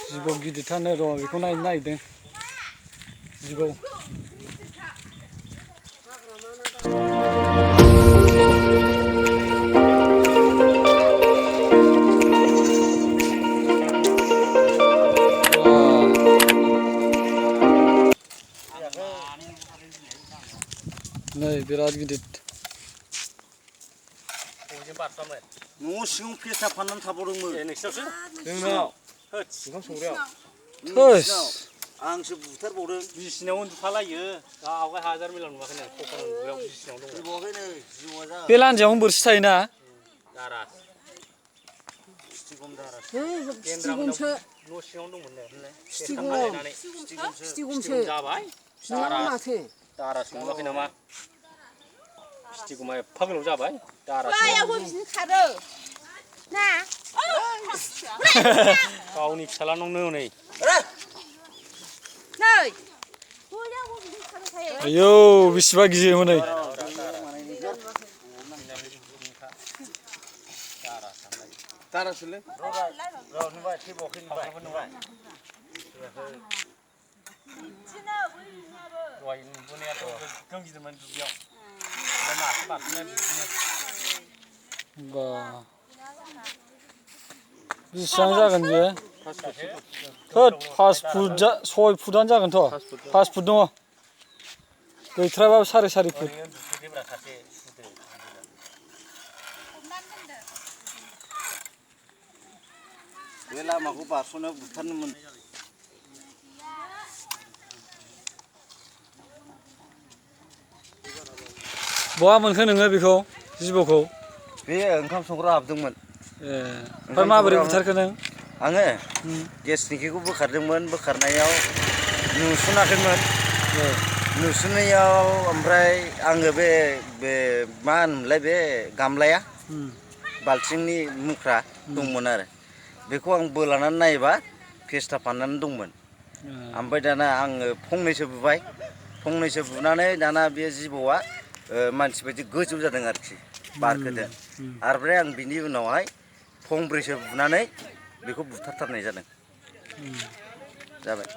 जिबौ गिदिरथारनो र' बेखौ नायनो नागिरदों जिबौ नै बिराद गिदिर न' सिङाव फेसा फाननानै थाबावदोंमोन नोंसिनावसो जोंनाव ओंखाम संग्रायाव थोस आंसो बुथारबावदों बिसिनाव उन्दुफालायो आवगाय हाजार मिलाव नुवाखै नों क'क्राझार उन्दुग्रायाव बिसिनाव दङ फैबावाखै नै जिउआ जा बे लान्जायावनो बोरसि थायोना दारास फिथिगम दारा फिथिगमसो न' सिङावनो दंमोन नो फिथिगमसो जाबाय नङा माथो दारास नुवाखै नामा फिथिगमा एफा गोलाव जाबाय दारास आयावबो बिदिनो खारो ना गावनि फिसालानावनो नै बयनावबो बिदिनो खाबाय थायो आयौ बेसेबा गिदिर हनै दारासोलै नुबाय थैबावाखै नुबाय दहाय नुबोनायाथ' गोगोम गिदिरमोन दुब्लियाव ओमफ्राय मासे बारसोमनाय बिदिनो बा बेसेबां जागोन बेयो होद 5 फुट 6 फुटानो जागोनथ' 5 फुट दङ गैथ्राबाबो 4.5 फुट बे लामाखौ बारस'नायाव बुथारनो मोन बहा मोनखो नोङो बेखौ जिबौखौ बे ओंखाम संग्रा हाबदोंमोन ए ओमफ्राय माबोरै बुथारखो नों आङो गेसनि खिखौ बोखारदोंमोन बोखारनायाव नुसनाखैमोन नुसननायाव ओमफ्राय आङो बे मा होनोमोनलाय बे गामलाया बाल्थिंनि मुख्रा दंमोन आरो बेखौ आं बोलानानै नायोबा फेस्टा फाननानै दंमोन ओमफ्राय दाना आङो फंनैसो बुनानै दाना बे जिबौआ मानसि बायदि गोजौ जादों आरोखि बारखोदों ओमफ्राय आं बिनि उनावहाय फंब्रैसो बुनानै बेखौ बुथारथारनाय जादों जाबाय